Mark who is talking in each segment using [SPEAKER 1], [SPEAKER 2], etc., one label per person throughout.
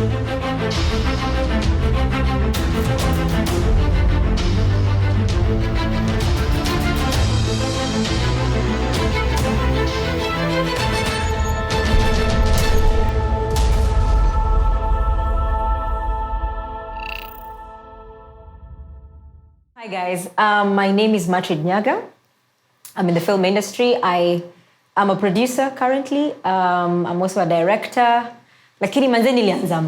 [SPEAKER 1] Hi guys, my name is Matrid Nyaga. I'm in the film industry. I'm a producer currently. I'm also a director. Lakini manze nilianza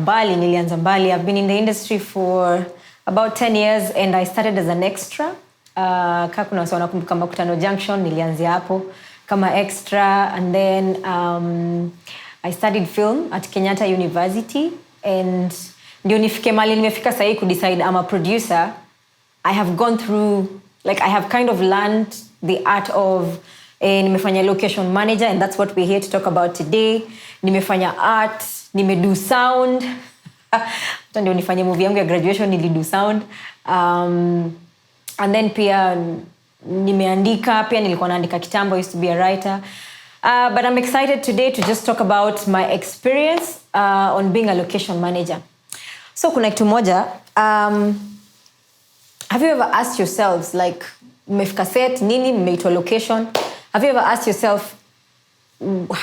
[SPEAKER 1] mbali. I've been in the industry for about 10 years and I started as an extra. Kama kuna watu wanakumbuka Makutano Junction, nilianzia hapo kama extra, and then I studied film at Kenyatta University, and ndio nifike mali nimefika sahi kudecide I'm a producer. I have gone through, like I have kind of learned the art of nimefanya location manager, and that's what we're here to talk about today. Nimefanya art, nimedo sound. Hata ndio nifanye movie yangu ya graduation nilido sound. And then pia nimeandika, pia nilikuwa naandika kitambo, I used to be a writer. But I'm excited today to just talk about my experience on being a location manager. So kuna kitu moja, have you ever asked yourselves, like, mmefika set, nini, mmeitwa location? Have you ever asked yourself,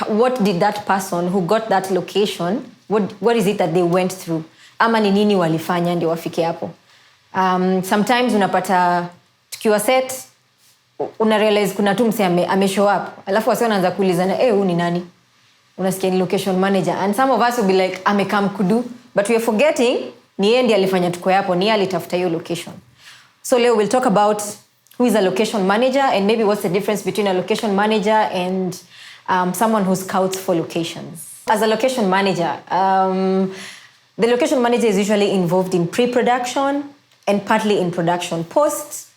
[SPEAKER 1] what did that person who got that location, what is it that they went through? Ama ni nini walifanya ndio wafike hapo? Sometimes unapata tukiwa set, unarealize kuna tu mse ame show up. Alafu wasi wanaanza kuulizana, huyu ni nani? Unasikia ni location manager. And some of us will be like, amekam kudu. But we are forgetting, ni yeye ndiye alifanya tuko hapo, ni yeye alitafuta hiyo location. So Leo we'll talk about who is a location manager and maybe what's the difference between a location manager and someone who scouts for locations. As a location manager, the location manager is usually involved in pre-production and partly in production. Post,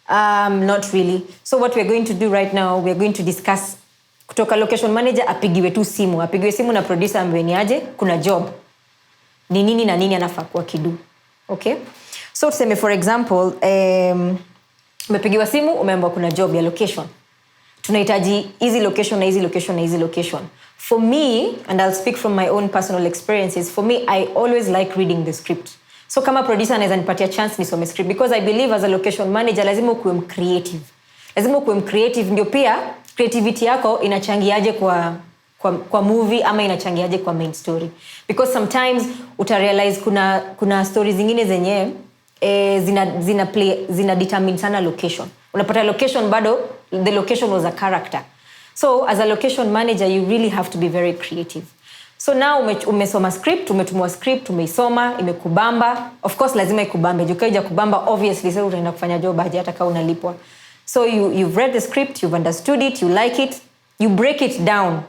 [SPEAKER 1] not really. So what we're going to do right now, we're going to discuss kutoka location manager apigiwe tu simu. Apigiwe simu na producer ambaye ni aje, kuna job. Ni nini na nini anafaa kuwa kidu. Okay? So tuseme for example, umepigiwa simu, umeambiwa kuna job ya location. Tunahitaji easy location na easy location na easy location. For me, and I'll speak from my own personal experiences, for me, I always like reading the script. So kama producer anaweza nipatia chance nisome script, because I believe as a location manager lazima ukuwe creative. Lazima ukuwe creative, ndio pia creativity yako inachangiaje kwa movie ama inachangiaje kwa main story. Because sometimes utarealize kuna stories zingine zenye zina determine sana location. Unapata location bado, the location was a character. So as a location manager, you really have to be very creative. So now umesoma script, umetumwa script, umeisoma, imekubamba. Of course lazima ikubambe. Jukaija kubamba, obviously sasa utaenda kufanya job haja hata kama unalipwa. So you've read the script, you've understood it, you like it, you break it down.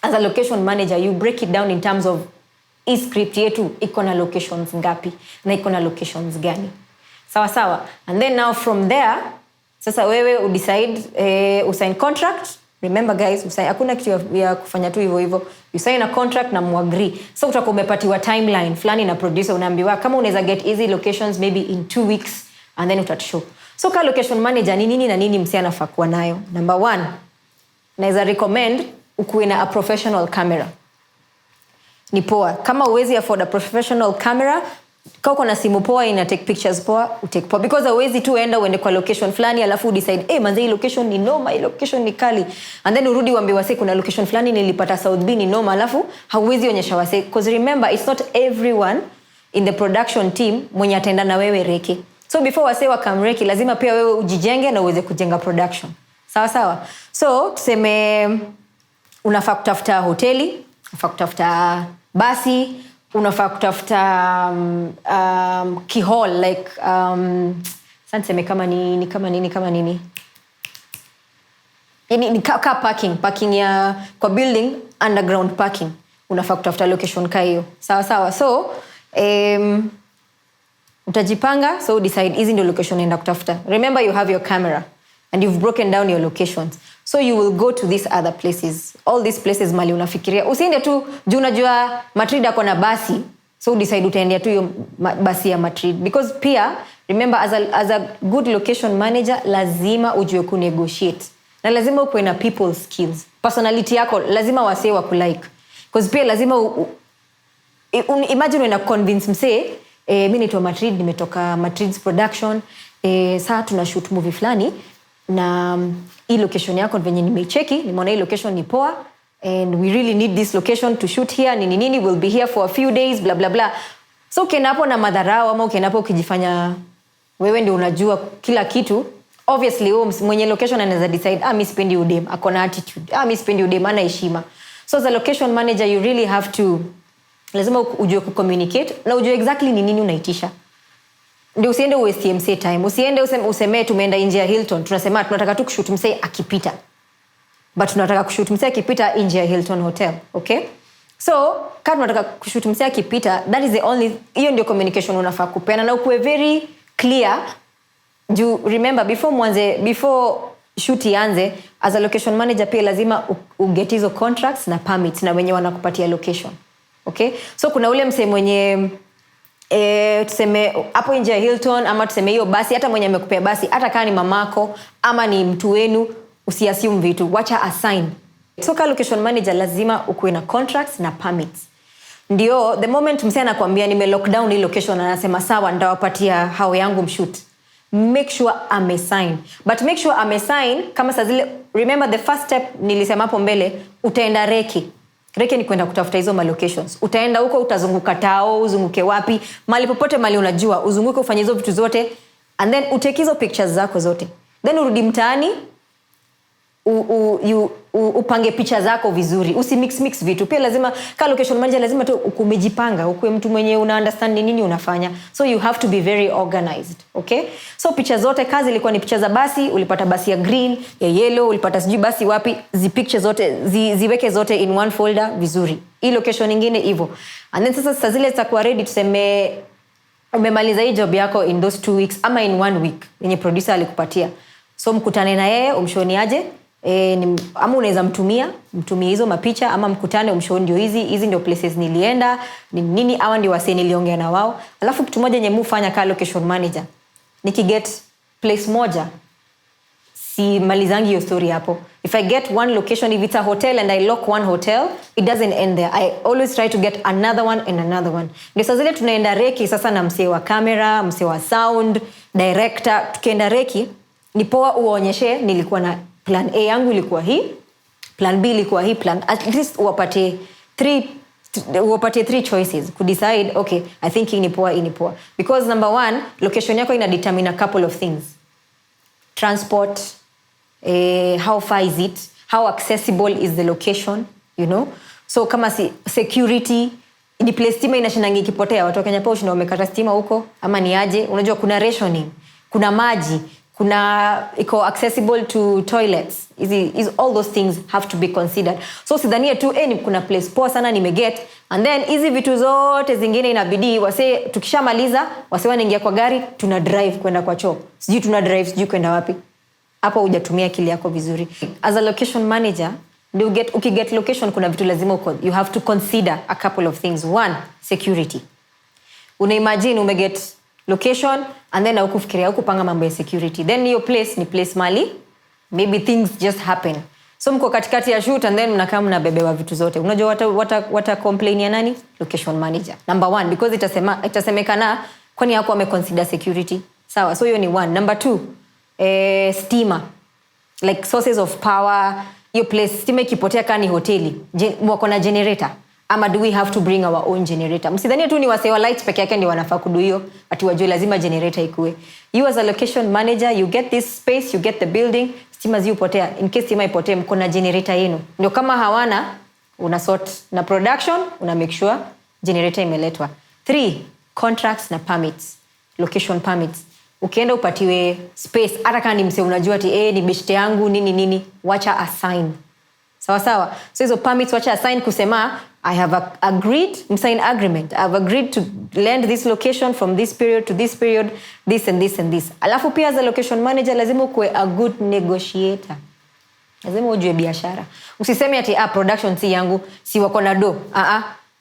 [SPEAKER 1] As a location manager, you break it down in terms of hii script yetu iko na locations ngapi na iko na locations gani. Sawa. And then now from there, sasa wewe udecide usign contract. Remember guys, hakuna kitu ya kufanya tu hivyo. You sign a contract na muagree. So utakuwa umepatiwa timeline fulani na producer, unaambiwa kama unaweza get easy locations maybe in 2 weeks, and then utashow. So ka location manager ni nini na nini msi anafaa kuwa nayo? Number 1, naweza recommend ukuwe na a professional camera. Ni poa. Kama uwezi afford a professional camera, kama uko na simu poa ina take pictures poa, utake poa. Because uwezi tu enda uende kwa location fulani alafu decide, manze hii location ni noma, hii location ni kali. And then urudi uambie wase kuna location fulani nilipata South B ni noma, alafu hauwezi onyesha wase. Because remember, it's not everyone in the production team mwenye atenda na wewe reke. So before wase wakamreki, lazima pia wewe ujijenge na uweze kujenga production. Sawa. So tuseme unafaa kutafuta hoteli, unafaa kutafuta basi, unafaa kutafuta kihall, like sanseme kama nini yani ni car parking ya kwa building, underground parking. Unafaa kutafuta location ka hiyo. Sawa. So utajipanga, so decide hizi ndio location unaenda kutafuta. Remember, you have your camera and you've broken down your locations. So you will go to these other places. All these places mali unafikiria. Usiende tu juu unajua Matrid ako na basi. So decide utaendea tu hiyo basi ya Matrid. Because pia, remember, as a good location manager, lazima ujue kunegotiate. Na lazima ukuwe na people skills. Personality yako, lazima wasee wakulike. Because pia lazima imagine unaenda convince msee mimi naitwa Matrid, nimetoka Matrid's production, saa tuna shoot movie fulani na hii location yako venye nimeicheki, nimeona hii location ni poa and we really need this location to shoot here, nini we'll be here for a few days blah blah blah. So ukienda hapo na madharau ama ukienda hapo ukijifanya wewe ndio unajua kila kitu, obviously mwenye location anaweza decide mimi sipendi udem, akona attitude, mimi sipendi udem, ana heshima. So as a location manager you really have to, lazima ujue kucommunicate na ujue exactly ni nini unaitisha. Ndio usiende waste MC time. Usiende useme tumeenda nje ya Hilton. Tunasema tunataka tu kushoot msee akipita. But tunataka kushoot msee akipita nje ya Hilton Hotel, okay? So, kama tunataka kushoot msee akipita, that is the only, hiyo ndio communication unafaa kupeana na ukuwe very clear. Do remember before shoot ianze, as a location manager pia lazima uget hizo contracts na permits na wenye wanakupatia location. Okay? So kuna ule msee mwenye tuseme hapo nje ya Hilton ama tuseme hiyo basi, hata mwenye amekupea basi, hata kama ni mamako ama ni mtu wenu, usiassume vitu, wacha assign. So ka location manager lazima ukuwe na contracts na permits. Ndio the moment msee anakuambia nime lock down hii location, anasema sawa ndawapatia hao yangu mshoot, make sure amesign. But make sure amesign kama saa zile, remember the first step nilisema hapo mbele, utaenda reki ni kwenda kutafuta hizo locations. Utaenda huko, utazunguka tao, uzunguke wapi, mali popote mali unajua, uzunguke ufanye hizo vitu zote and then utake hizo pictures zako zote. Then urudi mtaani upange picha zako vizuri. Usimix vitu. Pia lazima ka location manager lazima tu ukumejipanga, ukuwe mtu mwenye una understand nini unafanya. So you have to be very organized, okay? So picha zote kazi ilikuwa ni picha za basi, ulipata basi ya green, ya yellow, ulipata sijui basi wapi, picture zote ziweke zote in one folder vizuri. Hii location nyingine hivyo. And then sasa zile zitakuwa ready, tuseme umemaliza hii job yako in those 2 weeks ama in 1 week yenye producer alikupatia. So mkutane na yeye umshoni aje, ama unaweza mtumie hizo mapicha ama mkutane umshoni ndio hizi ndio places nilienda nini ama ndio wase niliongea na wao. Alafu kitu moja yenye mfanya ka location manager, nikiget place moja si malizangi hiyo story hapo. If I get one location, if it's a hotel and I lock one hotel, it doesn't end there. I always try to get another one and another one. Ndio sasa zile tunaenda reki sasa na msee wa camera, msee wa sound, director, tukienda reki ni poa uonyeshe nilikuwa na plan A yangu ilikuwa hii, plan B ilikuwa hii, plan at least uwapate 3 choices ku decide, okay, I think hii ni poa. Because number 1, location yako ina determine a couple of things. Transport, how far is it, how accessible is the location, you know? So kama security, ni place stima inashindangi ikipotea, watu wa Kenya pa ushinda wamekata stima huko ama ni aje, unajua kuna rationing, kuna maji, kuna iko accessible to toilets, is all those things have to be considered. So sidhania tu ni kuna place poa sana nimeget and then hizi vitu zote zingine inabidi wase tukishamaliza wase wanaingia kwa gari, tuna drive kwenda kwa choo, sijui kwenda wapi. Hapo hujatumia akili yako vizuri. As a location manager, ukiget location kuna vitu lazima you have to consider a couple of things. 1, security. Unaimagine umeget location and then ukufikiria ukupanga mambo ya security, then your place ni place mali maybe things just happen, so mko katikati ya shoot and then mnakaa mnabebewa vitu zote. Unajua wata complain ya nani? Location manager. Number 1, because itasemekana kwani yako ameconsider security. Sawa, so hiyo ni 1. Number 2, stima, like sources of power. Your place stima ikipotea kani hoteli, wako na generator ama do we have to bring our own generator? Msidhania tu ni wasewa lights peke yake ndio wanafaa kudu hiyo, ati wajue lazima generator ikue. You as a location manager, you get this space, you get the building, stima ziupotea, in case stima ipotee mko na generator yenu. Ndio kama hawana, una sort na production, una make sure generator imeletwa. 3, contracts na permits, location permits. Ukienda upatiwe space, hata kama ni mse unajua ati ni beshte yangu nini, wacha assign. Sawa. So hizo permits wacha assign kusema I have agreed, sign agreement. I have agreed to lend this location from this period to this period, this and this and this. Alafu pia as a location manager lazima ukuwe a good negotiator. Lazima ujue biashara. Usiseme ati production si yangu, si wako na do.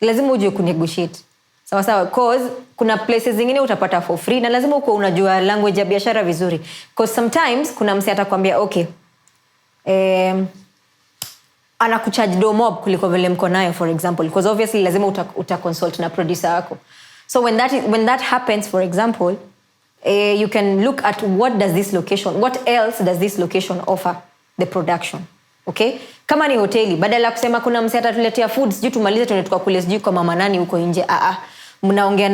[SPEAKER 1] Lazima ujue kunegotiate. Sawa, cause kuna places zingine utapata for free na lazima uko unajua language ya biashara vizuri. Cause sometimes kuna mse atakwambia okay, anakucharge do mob kuliko vile mko nayo, for example, because obviously lazima uta-consult na producer wako. So when that happens, for example, you can look at what else does this location offer the production. Okay? Kama ni hoteli, badala ya kusema kuna msee atatuletea food, sijui tumalize tunatoka kule sijui kwa mama nani huko nje. Mnaongea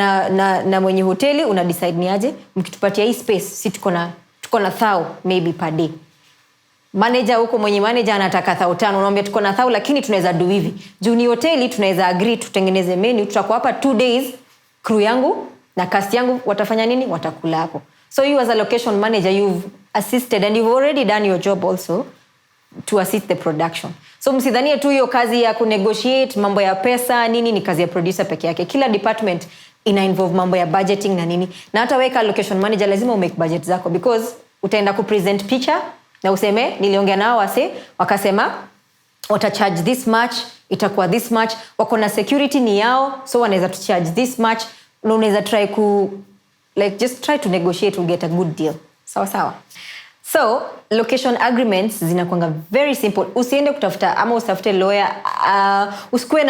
[SPEAKER 1] na mwenye hoteli, una decide ni aje, mkitupatia hii space, si tuko na 1,000 maybe per day. Manager huko, mwenye manager anataka 5,000, unaambia tuko na 1,000 lakini tunaweza do hivi. Juu ni hoteli, tunaweza agree tutengeneze menu, tutakuwa hapa 2 days, crew yangu na cast yangu watafanya nini? Watakula hapo. So you as a location manager, you've assisted and you've already done your job also to assist the production. So msidhanie tu hiyo kazi ya kunegotiate mambo ya pesa nini ni kazi ya producer peke yake. Kila department ina involve mambo ya budgeting na nini. Na hata wewe kama location manager lazima umake budget zako, because utaenda ku present picture na useme niliongea nao wakasema wata charge this much, itakuwa this much, wako na security ni yao, so wanaweza to charge this much. Na unaweza just try to negotiate to get a good deal. Sawa. So location agreements zinakuanga very simple. Usiende kutafuta ama usitafute lawyer,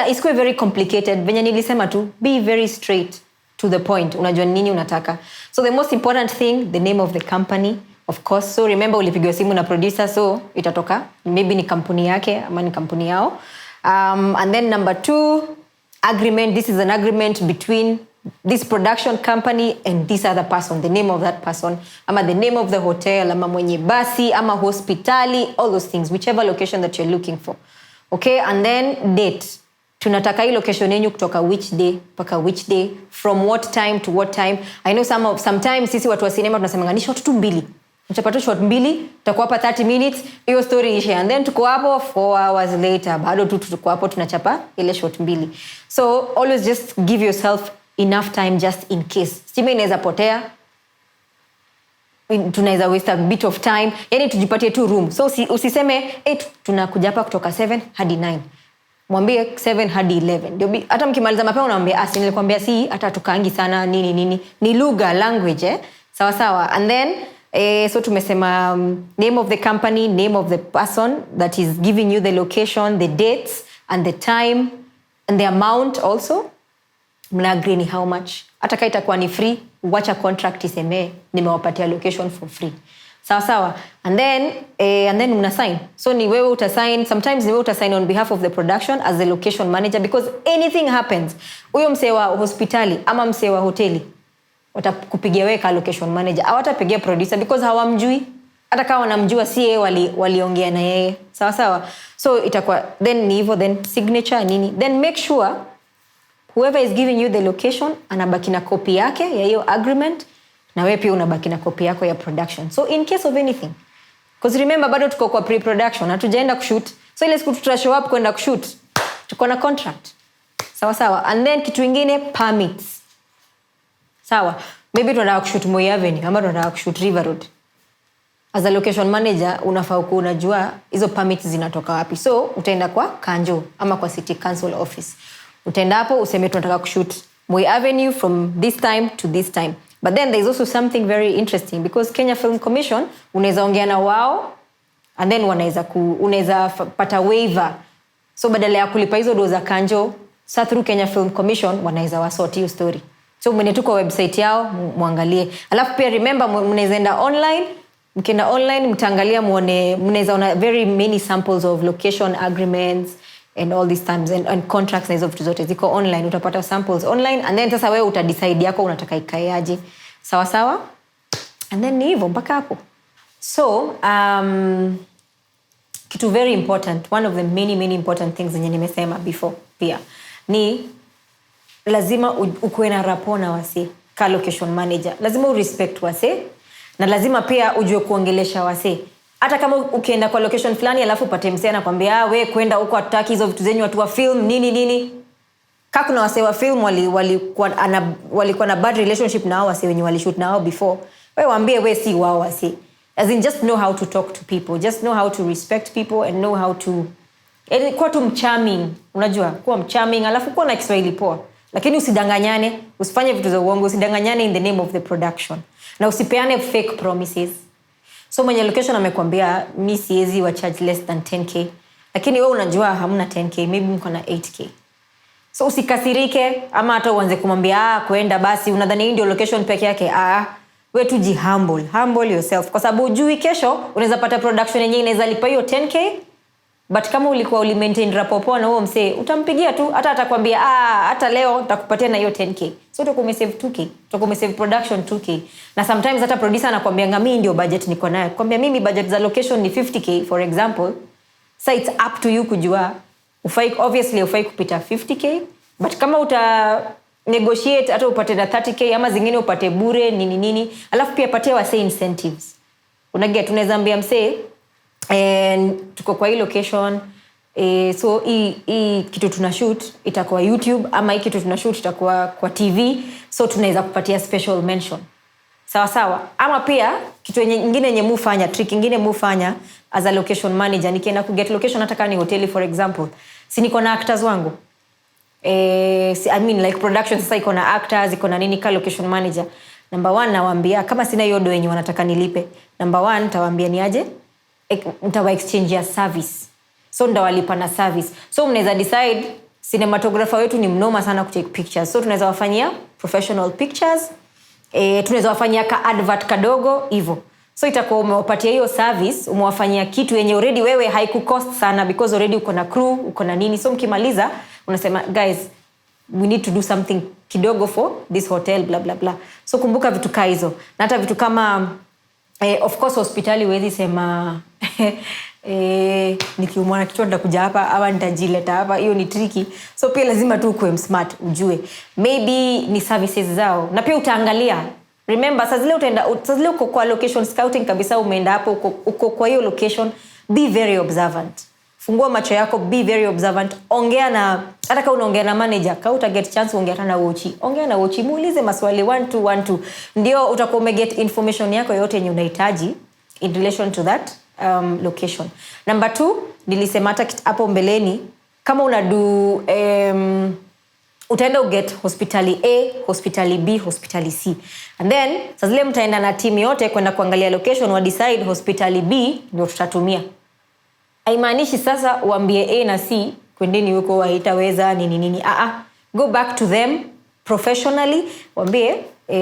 [SPEAKER 1] isikuwe very complicated. Venye nilisema tu, be very straight to the point. Unajua nini unataka. So the most important thing, the name of the company, of course. So remember ulipigiwa simu na producer, so itatoka maybe ni kampuni yake ama ni kampuni yao. And then number 2, agreement. This is an agreement between this production company and this other person, the name of that person, ama the name of the hotel, ama mwenye basi, ama hospitali, all those things, whichever location that you're looking for. Okay, and then date. Tunataka hii location yenu kutoka which day paka which day, from what time to what time. I know sometimes sisi watu wa cinema tunasema ni shot 2 Mchapata shot 2, tutakuwa hapa 30 minutes, hiyo story ishe, and then tuko hapo 4 hours later, bado tuko hapo tunachapa ile shot 2. So always just give yourself enough time just in case. Stima inaweza potea, tunaweza waste a bit of time, yani tujipatie tu room. So usiseme tunakuja hapa kutoka 7 hadi 9. Mwambie 7 hadi 11. Ndio hata mkimaliza mapema unaambia nilikwambia hata tukaangi sana nini. Ni lugha, language sawa. And then so tumesema name of the company, name of the person that is giving you the location, the dates and the time and the amount also. Mna agree ni how much. Hata kama itakuwa ni free, wacha contract iseme nimewapatia location for free. Sawa. And then mna sign. So ni wewe utasign, sometimes ni wewe utasign on behalf of the production as the location manager, because anything happens. Huyo msee wa hospitali ama msee wa hoteli watakupigia wewe ka location manager. Hawatapigia producer because hawamjui. Hata kama wanamjua si yeye waliongea na yeye. Sawa. So itakuwa then ni hivyo, then signature nini. Then make sure whoever is giving you the location anabaki na copy yake ya hiyo agreement, na wewe pia unabaki na copy yako ya production. So in case of anything, because remember bado tuko kwa pre-production, hatujaenda kushoot. So ile siku tutashow up kwenda kushoot, tuko na contract. Sawa. And then kitu kingine, permits. Sawa. Maybe tunataka kushoot Moi Avenue ama tunataka kushoot River Road. As a location manager unafaa kuwa unajua hizo permits zinatoka wapi. So utaenda kwa Kanjo ama kwa City Council office. Utaenda hapo useme tunataka kushoot Moi Avenue from this time to this time. But then there is also something very interesting, because Kenya Film Commission unaweza ongea na wao and then unaweza pata waiver. So badala ya kulipa hizo doza Kanjo, through Kenya Film Commission wanaweza wasort hiyo story. So mwenye kwa website yao muangalie. Alafu pia remember mnaweza enda online, mkienda online mtaangalia mnaweza ona very many samples of location agreements and all these times and contracts na hizo vitu zote ziko online. Utapata samples online, and then sasa wewe utadecide yako unataka ikaeaje. Sawa. And then ni hivyo mpaka hapo. So kitu very important, one of the many important things zenye nimesema before pia ni lazima ukuwe na rapport na wase ka location manager. Lazima urespect wase na lazima pia ujue kuongelesha wase. Hata kama ukienda kwa location fulani alafu upate msee anakuambia wewe kwenda huko hataki hizo vitu zenyu watu wa film nini. Kama kuna wase wa film walikuwa na bad relationship na hao wase wenye walishoot na hao before, wewe waambie wewe si wao wase. As in just know how to talk to people, just know how to respect people and know how to kuwa tu mcharming. Unajua kuwa mcharming alafu kuwa na Kiswahili poa. Lakini usidanganyane, usifanye vitu za uongo, usidanganyane in the name of the production. Na usipeane fake promises. So mwenye location amekwambia mimi siwezi wa charge less than 10k, lakini wewe unajua hamna 10k, maybe mko na 8k. So usikasirike ama hata uanze kumwambia kwenda basi unadhani hii ndio location peke yake. Wewe tu humble yourself, kwa sababu ujui kesho unaweza pata production yenyewe inaweza lipa hiyo 10k, but kama ulikuwa maintain rapport na huo msee, utampigia tu, hata atakwambia hata leo nitakupatia na hiyo 10k. So utakumesave 2k, utakumesave production 2k. Na sometimes hata producer anakuambia ngami ndio budget niko nayo. Kwambia mimi budget za location ni 50k for example. So it's up to you kujua obviously ufai kupita 50k, but kama uta negotiate hata upate na 30k ama zingine upate bure nini, alafu pia patia wase incentives. Tunaweza ambia msee tuko kwa hii location, so hii kitu tunashoot itakuwa YouTube, ama hii kitu tunashoot itakuwa kwa TV, so tunaweza kupatia special mention. Sawa. Ama pia kitu nyingine yenye mufanya, trick nyingine mufanya as a location manager, nikienda ku get location hata kama ni hoteli for example, si niko na actors wangu. I mean like production sasa iko na actors, iko na nini, ka location manager. Number 1 nawaambia kama sina hiyo do yenye wanataka nilipe. Number 1 nitawaambia ni aje? Nitawa exchange ya service. So ndawalipa na service. So mnaweza decide cinematographer wetu ni mnoma sana ku take pictures. So tunaweza wafanyia professional pictures. Tunaweza wafanyia ka advert kadogo hivyo. So itakuwa umewapatia hiyo service, umewafanyia kitu yenye already wewe haikucost sana because already uko na crew, uko na nini. So mkimaliza unasema guys, we need to do something kidogo for this hotel blah blah blah. So kumbuka vitu kama hizo. Na hata vitu kama of course hospitali huwezi sema nikiumwa na kichwa nitakuja hapa ama nitajileta hapa, hiyo ni tricky. So pia lazima tu uwe smart, ujue maybe ni services zao, na pia utaangalia. Remember saa zile uko kwa location scouting kabisa, umeenda hapo uko kwa hiyo location, be very observant. Fungua macho yako, be very observant. Ongea na, hata kama unaongea na manager, kama uta get chance ongea na wochi. Ongea na wochi, muulize maswali 1 ndio utakuwa get information yako yote yenye unahitaji in relation to that location. Number 2, nilisema hata hapo mbeleni, kama unadu utaenda uget hospitali A, hospitali B, hospitali C. And then sasa zile mtaenda na team yote kwenda kuangalia location, wa decide hospitali B ndio tutatumia. Haimaanishi sasa uambie A na C kwendeni huko haitaweza nini. Go back to them professionally, waambie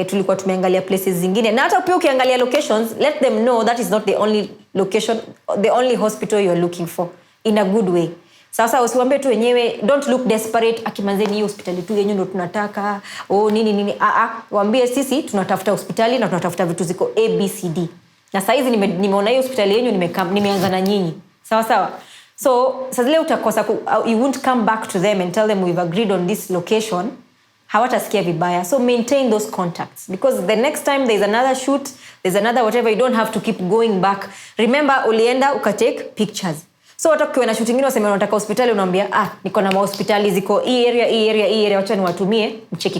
[SPEAKER 1] tulikuwa tumeangalia places zingine. Na hata pia ukiangalia locations, let them know that is not the only location, the only hospital you are looking for, in a good way. Sasa usiwaambie tu wenyewe, don't look desperate, akimanzeni hii hospitali tu yenyewe ndio tunataka nini. Waambie sisi tunatafuta hospitali na tunatafuta vitu ziko ABCD. Na saa hizi nimeona hii hospitali yenyewe nimeanza na nyinyi. Sawa. So sasa zile utakosa you won't come back to them and tell them we've agreed on this location. Hawatasikia vibaya. So maintain those contacts, because the next time there's another shoot, there's another whatever, you don't have to keep going back. Remember ulienda ukatake pictures. So hata ukiwa na shoot nyingine waseme unataka hospitali, unaambia niko na hospitali ziko hii area, wacha niwatumie mcheki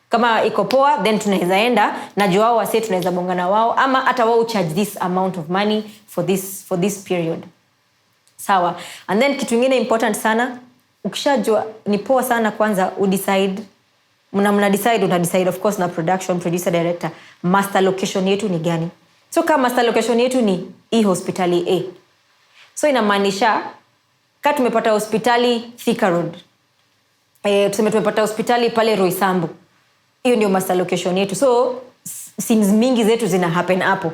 [SPEAKER 1] kama iko poa, then tunaweza enda na wao wase tunaweza bonga na wao, ama hata wao charge this amount of money for this period. Sawa. And then kitu kingine important sana, ukishajua ni poa sana kwanza udecide, una decide of course na production producer director, master location yetu ni gani. So kama master location yetu ni hii hospitali A, so inamaanisha kama tumepata hospitali Thika Road, tuseme tumepata hospitali pale Roysambu, hiyo ndio master location yetu. So scenes mingi zetu zina happen hapo.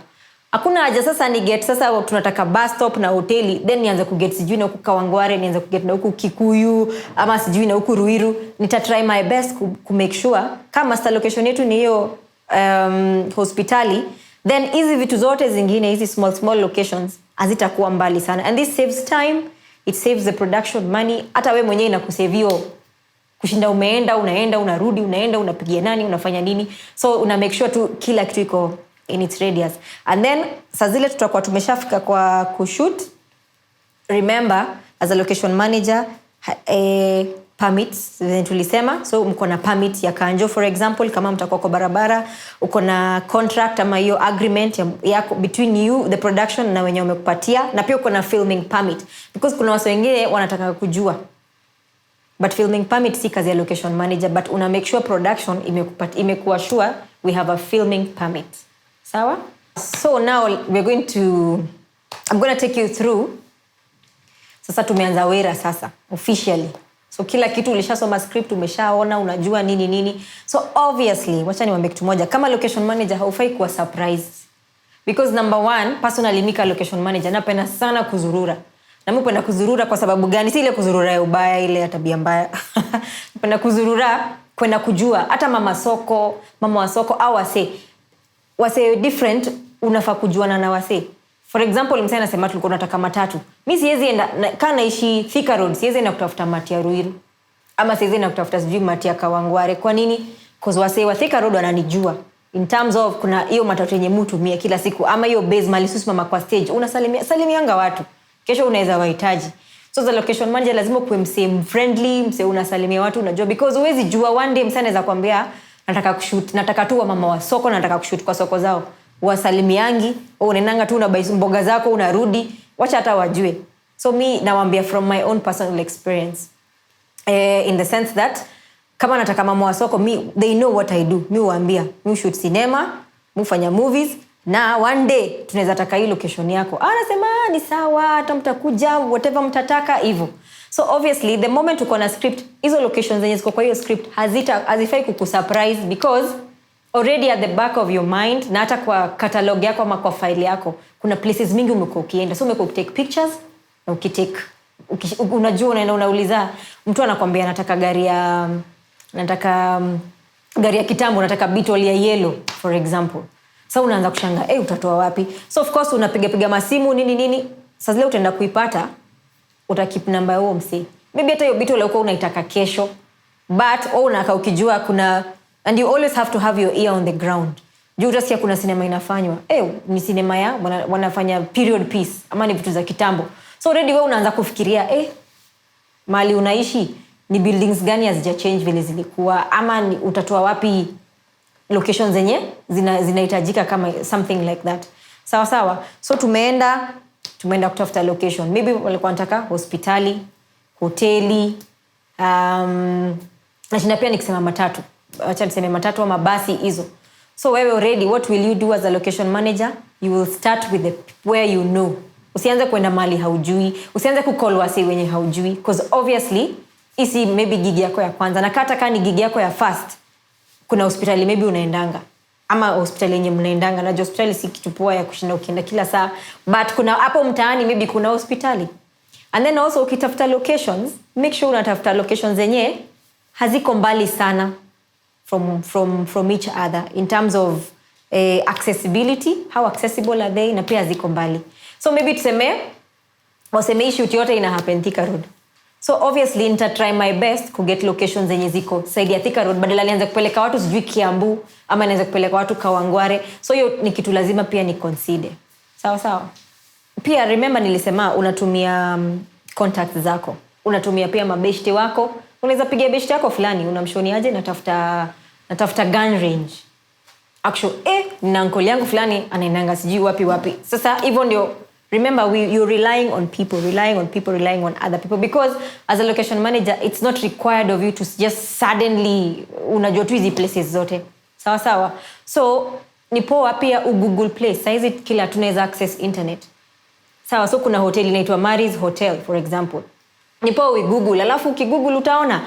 [SPEAKER 1] Hakuna haja sasa ni get sasa tunataka bus stop na hoteli, then nianze ku get sijui na huku Kawangware, nianze ku get na huku Kikuyu ama sijui na huku Ruiru. Nita try my best ku make sure kama master location yetu ni hiyo hospitali, then hizi vitu zote zingine, hizi small locations hazitakuwa mbali sana. And this saves time, it saves the production money. Hata wewe mwenyewe inakusavio kushinda unaenda unarudi, unapigia nani, unafanya nini. So una make sure tu kila kitu iko in its radius. And then saa zile tutakuwa tumeshafika kwa kushoot, remember as a location manager permits tulisema. So mko na permit ya kanjo for example, kama mtakuwa kwa barabara, uko na contract ama hiyo agreement yako between you the production na wenye wamekupatia, na pia uko na filming permit, because kuna watu wengine wanataka kujua, but filming permit si kazi ya location manager, but una make sure production imekuwa sure we have a filming permit. Sawa? So now I'm going to take you through Sasa tumeanza wera sasa officially. So kila kitu ulishasoma script, umeshaona, unajua nini. So obviously, wacha niwaambie kitu moja, kama location manager haufai kuwa surprise. Because number one, personally mika location manager napenda sana kuzurura. Na mimi napenda kuzurura kwa sababu gani? Si ile kuzurura ya ubaya, ile ya tabia mbaya. Napenda kuzurura kwenda kujua hata mama wa soko au wase different, unafaa kujuana na wase. For example, msana anasema tulikuwa tunataka matatu. Mimi siwezi enda kana naishi Thika Road, siwezi enda kutafuta mati ya Ruiru. Ama siwezi enda kutafuta sijui mati ya Kawangware. Kwa nini? Cause wase wa Thika Road wananijua. In terms of kuna hiyo matatu yenye mtu mia kila siku, ama hiyo base mali mama kwa stage unasalimianga watu, kesho unaweza wahitaji. So the location manager lazima kuwe mse friendly, mse unasalimia watu, unajua, because huwezi jua one day msana anaweza kwambia nataka kushoot, nataka tu wa mama wa soko, nataka kushoot kwa soko zao, wasalimiangi au unaendanga tu unabai mboga zako unarudi, wacha hata wajue. So me nawaambia from my own personal experience, in the sense that kama nataka mama wa soko, they know what I do. Mi huambia, mi shoot cinema, mi fanya movies, na one day tunaweza taka hii location yako. Anasema ni sawa, hata mtakuja whatever mtataka hivyo. So obviously the moment uko na script, hizo locations zenye ziko kwa hiyo script hazifai kukusurprise, because already at the back of your mind, na hata kwa catalog yako ama kwa file yako, kuna places mingi umekuwa ukienda. So umekuwa ukitake pictures, na unajua unauliza mtu anakuambia nataka gari ya kitambo, nataka Beetle ya yellow for example. Sasa unaanza kushanga, utatoa wapi? So of course unapiga masimu nini. Sasa leo utaenda kuipata, utakip number huo msi. Maybe hata hiyo Beetle uko unaitaka kesho, but unaka ukijua kuna, and you always have to have your ear on the ground. Juu utasikia kuna sinema inafanywa, ni sinema ya wanafanya period piece ama ni vitu za kitambo. So already wewe unaanza kufikiria mali unaishi ni buildings gani hazija change vile zilikuwa, ama utatoa wapi locations zenye zinahitajika kama something like that. Sawa. So tumeenda kutafuta location. Maybe walikuwa wanataka hospitali, hoteli, na pia nikisema matatu. Acha niseme matatu ama basi hizo. So wewe already, what will you do as a location manager? You will start with where you know. Usianze kwenda mali haujui, usianze kucall wase wenye haujui, because obviously isi maybe gigi yako ya kwanza, na kata ni gigi yako ya first. Kuna hospitali maybe unaendanga, ama hospitali yenye mnaendanga, na hospitali si kitu poa ya kushinda ukienda kila saa, but kuna hapo mtaani maybe kuna hospitali. And then also ukitafuta locations, make sure unatafuta locations zenye haziko mbali sana from each other in terms of accessibility, how accessible are they, na pia haziko mbali. So maybe waseme hii shoot yote ina happen Thika Road. So obviously nita try my best ku get locations zenye ziko side ya Thika Road, badala nianze kupeleka watu sijui Kiambu ama nianze kupeleka watu Kawangware. So hiyo ni kitu lazima pia ni consider. Sawa. Pia remember nilisema unatumia contacts zako. Unatumia pia mabeshte wako. Unaweza pigia beshte yako fulani, unamshoni aje natafuta gun range. Actually, na uncle yangu fulani anaendanga sijui wapi. Sasa hivyo ndio, remember you're relying on other people, because as a location manager it's not required of you to just suddenly unajua tu hizi places zote. Sawa. So ni poa pia Google place. Saizi kila tunaweza access internet. Sawa, so kuna hotel inaitwa Mary's Hotel for example. Ni poa Google, alafu ukigoogle utaona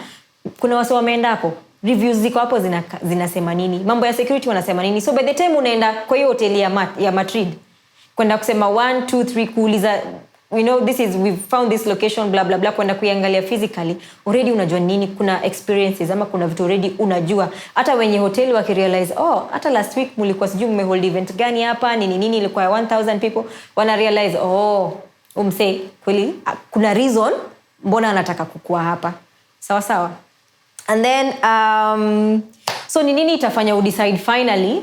[SPEAKER 1] kuna watu wameenda hapo, reviews ziko hapo zinasema nini, mambo ya security wanasema nini. So by the time unaenda kwa hiyo hoteli ya Matrid, kwenda kusema 1 2 3 kuuliza, we've found this location blah blah blah, kwenda kuiangalia physically, already unajua nini, kuna experiences ama kuna vitu already unajua. Hata wenye hoteli wakirealize, hata last week mlikuwa sijui mmehold event gani hapa nini ilikuwa ya 1000 people, wana realize umse kweli kuna reason mbona anataka kukua hapa. Sawa. And then so ni nini itafanya udecide finally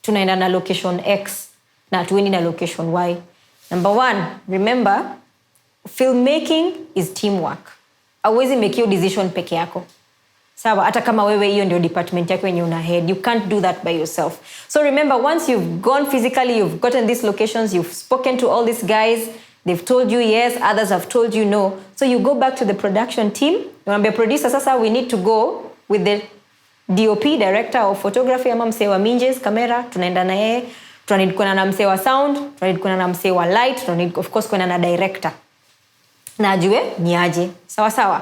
[SPEAKER 1] tunaenda na location X na tuendi na location Y? Number 1, remember filmmaking is teamwork. Hauwezi make your decision peke yako. Sawa, hata kama wewe hiyo ndio department yako yenye una head, you can't do that by yourself. So remember, once you've gone physically, you've gotten these locations, you've spoken to all these guys, they've told you yes, others have told you no. So you go back to the production team. Unaambia producer, sasa we need to go with the DOP, director of photography, ama msee wa minjes, camera, tunaenda na yeye. Tunanid kuna na msee wa sound, tunanid kuna na msee wa light, tunanid of course kuna na director. na ajue ni aje. Sawa sawa.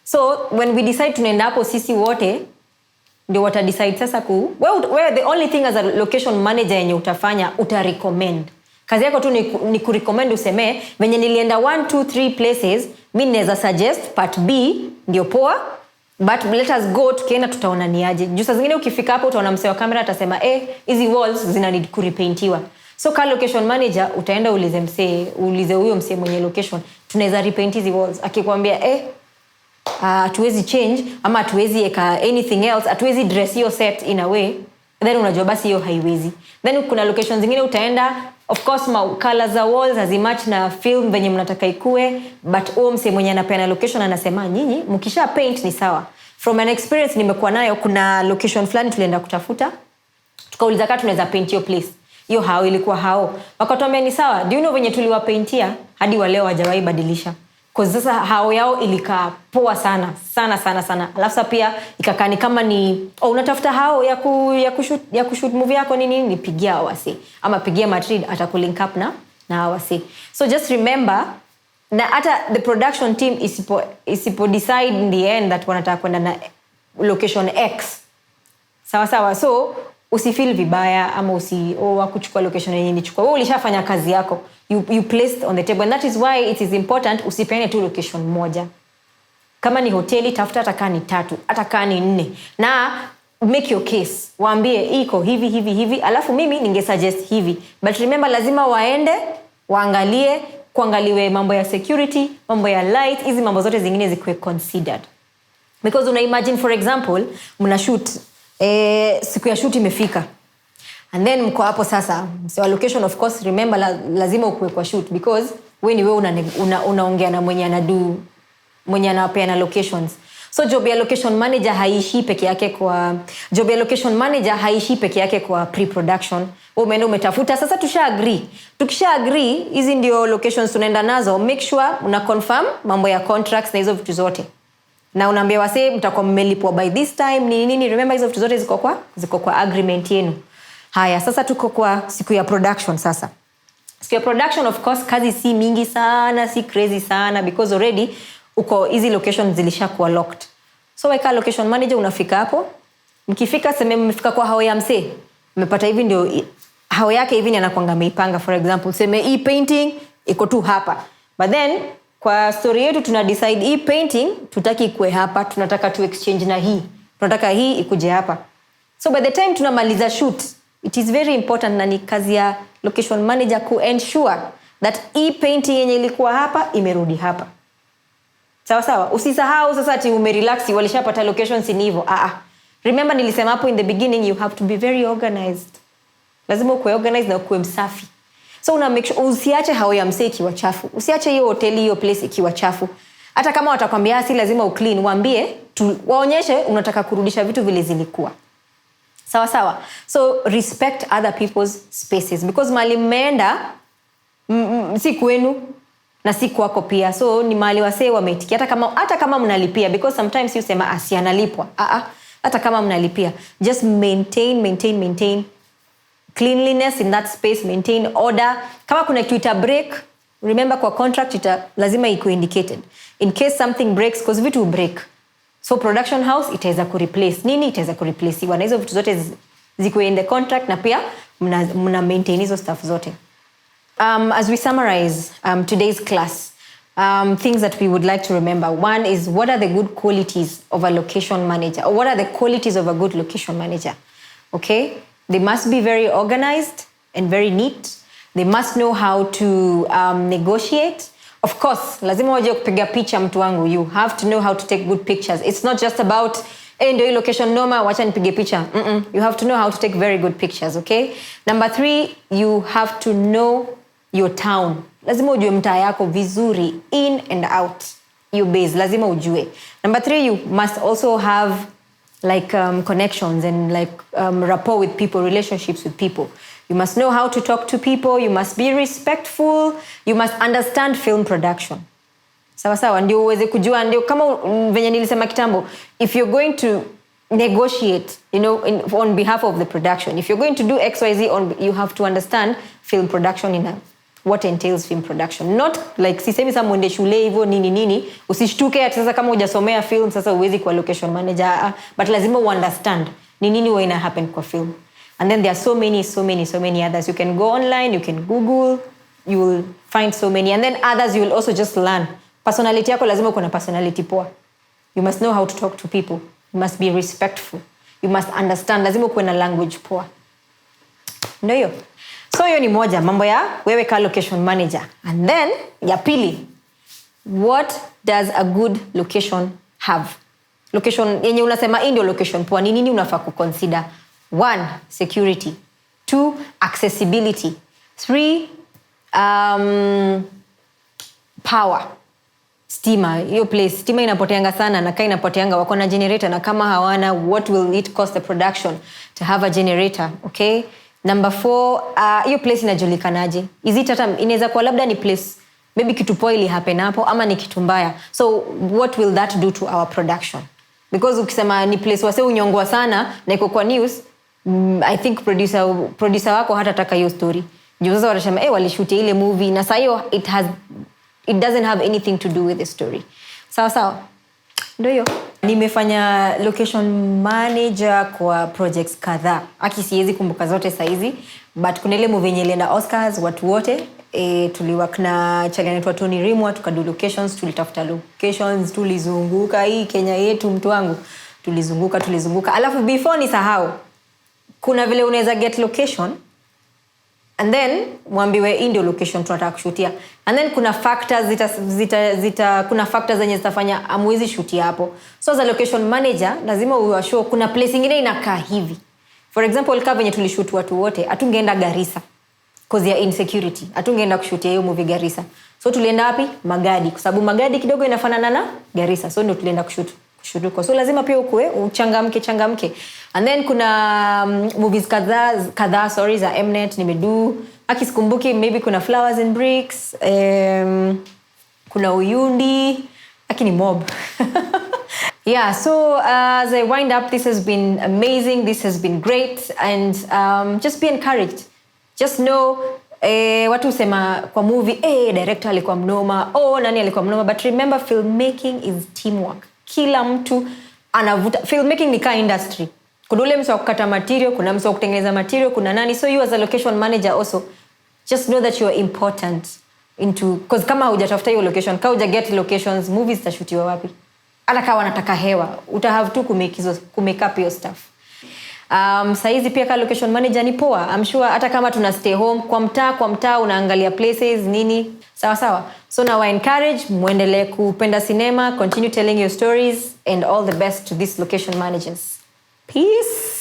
[SPEAKER 1] So when we decide tunaenda hapo sisi wote, ndio wata decide sasa where the only thing as a location manager yenye utafanya, recommend. Kazi yako tu ni kurecommend, useme venye nilienda 1 2 3 places, mimi naweza suggest part B ndio poa, but let us go, tukienda tutaona ni aje. Juu saa zingine ukifika hapo utaona msee wa kamera atasema hizi walls zina need kurepaintiwa. So ka location manager utaenda uulize huyo msee mwenye location, tunaweza repaint hizi walls. Akikwambia hatuwezi change ama hatuwezi eka anything else, hatuwezi dress your set in a way, then unajua basi hiyo haiwezi. Then kuna locations zingine utaenda, of course colors za walls hazimatch na film venye mnataka ikue, but mse mwenye anapeana location anasema nyinyi mkisha paint ni sawa. From an experience nimekuwa nayo, kuna location fulani tulienda kutafuta, tukauliza kama tunaweza paint your place. Hiyo hao ilikuwa hao. Wakatuambia ni sawa. Do you know venye tuliwapaintia hadi wa leo hawajawahi badilisha. Kwa sasa hao yao ilikaa poa sana. Alafu pia ikakaa ni kama ni unatafuta hao ya kushoot movie yako nini, nipigia wasi ama pigia Matrid atakulink up na wasi. So just remember na hata the production team isipo decide in the end that wanataka kwenda na location X. Sawa. So usifeel vibaya ama wakuchukua location yenyewe nichukua. Wewe ulishafanya kazi yako. You placed on the table, and that is why it is important usipeane tu location moja. Kama ni hoteli tafuta hata kama ni 3, hata kama ni 4. Na make your case. Waambie iko hivi, alafu mimi ningesuggest hivi. But remember lazima waende, kuangaliwe mambo ya security, mambo ya light, hizi mambo zote zingine zikuwe considered. Because una imagine for example, mna shoot siku ya shoot imefika. And then mko hapo sasa, so location of course remember lazima ukuwe kwa shoot, because wewe unaongea na mwenye anapeana locations. So job ya location manager haishi peke yake kwa pre-production. Wewe umetafuta sasa, tukisha agree hizi ndio locations tunaenda nazo, make sure una confirm mambo ya contracts na hizo vitu zote. Na unaambia wase mtakuwa mmelipwa by this time nini, remember hizo vitu zote ziko kwa agreement yenu. Haya, sasa tuko kwa siku ya production sasa. Siku ya production of course kazi si mingi sana, si crazy sana, because already hizi locations zilishakuwa locked. So weka location manager, unafika hapo. Mkifika mmefika kwa hao ya msee. Mmepata hivi ndio hao yake hivi ni anakuanga ameipanga. For example, seme hii painting iko tu hapa. But then kwa story yetu tuna decide hii painting tutaki ikue hapa, tunataka tu exchange na hii. Tunataka hii ikuje hapa. So by the time tunamaliza shoot, it is very important na ni kazi ya location manager ku ensure that hii painting yenye ilikuwa hapa imerudi hapa. Sawa. Usisahau sasa ati umerelax walishapata locations ni hivyo. Remember nilisema hapo in the beginning, you have to be very organized. Lazima uwe organized na uwe msafi. So una make sure usiache hao ya msee ikiwa chafu. Usiache hiyo hoteli, hiyo place ikiwa chafu. Hata kama watakwambia si lazima uclean, waambie waonyeshe unataka kurudisha vitu vile zilikuwa. Sawa. So respect other people's spaces, because mahali mmeenda si kwenu na si kwako pia. So ni mahali wasee wameitikia hata kama mnalipia, because sometimes you sema asianalipwa. Hata kama mnalipia, just maintain cleanliness in that space, maintain order. Kama kuna kitu break, remember kwa contract lazima iko indicated in case something breaks, because vitu break. So production house itaweza kureplace na hizo vitu zote ziko in the contract, na pia mna maintain hizo stuff zote. As we summarize today's class, things that we would like to remember. One is, what are the good qualities of a location manager? Or what are the qualities of a good location manager? Okay? They must be very organized and very neat. They must know how to negotiate. Of course, lazima waje kupiga picha mtu wangu. You have to know how to take good pictures. It's not just about ndio location noma wacha nipige picha. You have to know how to take very good pictures, okay? Number 3, you have to know your town. Lazima ujue mtaa yako vizuri, in and out. Your base lazima ujue. Number 3, you must also have connections and rapport with people, relationships with people. You must know how to talk to people. You must be respectful. You must understand film production. Sawa. Ndio uweze kujua, ndio kama venye nilisema kitambo, if you're going to negotiate, on behalf of the production, if you're going to do XYZ, you have to understand film production in a what entails film production. Not like sisemi sasa mwende shule hivyo nini usishtuke ati sasa kama hujasomea film sasa uwezi kuwa location manager, but lazima understand ni nini huwa ina happen kwa film. And then there are so many others. You can go online, you can Google, you will find so many. And then others you will also just learn. Personality yako lazima uko na personality poa. You must know how to talk to people. You must be respectful. You must understand. Lazima uko na language poa. Ndio hiyo. So hiyo ni moja mambo ya wewe ka location manager. And then ya pili, what does a good location have? Location yenye unasema hii ndio location poa, ni nini unafaa kuconsider? 1, security. 2, accessibility. 3, power. Stima, hiyo place stima inapoteanga sana na inapoteanga wako na generator, na kama hawana, what will it cost the production to have a generator? Okay. Number 4, hiyo place inajulikanaje? Is it hata inaweza kuwa labda ni place maybe kitu poa ili happen hapo ama ni kitu mbaya, so what will that do to our production? Because ukisema ni place wase unyongwa sana na iko kwa news, I think producer wako hatataka hiyo story. Ndio sasa wanasema walishoot ile movie na sasa hiyo it doesn't have anything to do with the story. Sawa. Ndio hiyo. Nimefanya location manager kwa projects kadhaa. Siwezi kumbuka zote saizi, but kuna ile movie yenye ilienda Oscars watu wote. Tuliwork na chali anaitwa Tony Rimwa, tukadu locations, tulitafuta locations, tulizunguka hii Kenya yetu mtu wangu. Tulizunguka. Alafu before nisahau, kuna vile unaweza get location and then mwambiwe hii ndio location tunataka kushutia, and then kuna factors kuna factors zenye zitafanya amwezi shuti hapo. So as a location manager lazima uwe sure kuna place nyingine inakaa hivi. For example, kama venye tulishoot watu wote, atungeenda Garissa cause ya insecurity, atungeenda kushutia hiyo movie Garissa. So tulienda wapi? Magadi, kwa sababu Magadi kidogo inafanana na Garissa, so ndio tulienda kushoot. So lazima pia ukue uchangamke. And then kuna movies kadhaa za Mnet nimedu. Akisikumbuki maybe kuna Flowers and Bricks, kuna Uyundi, akini mob. Yeah, so as I wind up, this has been amazing, this has been great, and just be encouraged. Just know watu usema kwa movie director alikuwa mnoma, nani alikuwa mnoma, but remember filmmaking is teamwork. Kila mtu anavuta. Filmmaking ni ka industry. Kuna ule mtu wa kukata material, kuna mtu wa kutengeneza material, kuna nani. So you as a location manager also just know that you are important because kama hujatafuta hiyo location, kama hujaget locations, movies zitashutiwa wapi? Hata kama wanataka hewa, uta have to kumake up your stuff. Saizi pia ka location manager ni poa. I'm sure hata kama tuna stay home kwa mtaa unaangalia places nini. Sawa. So now I encourage muendelee kupenda cinema, continue telling your stories, and all the best to these location managers. Peace.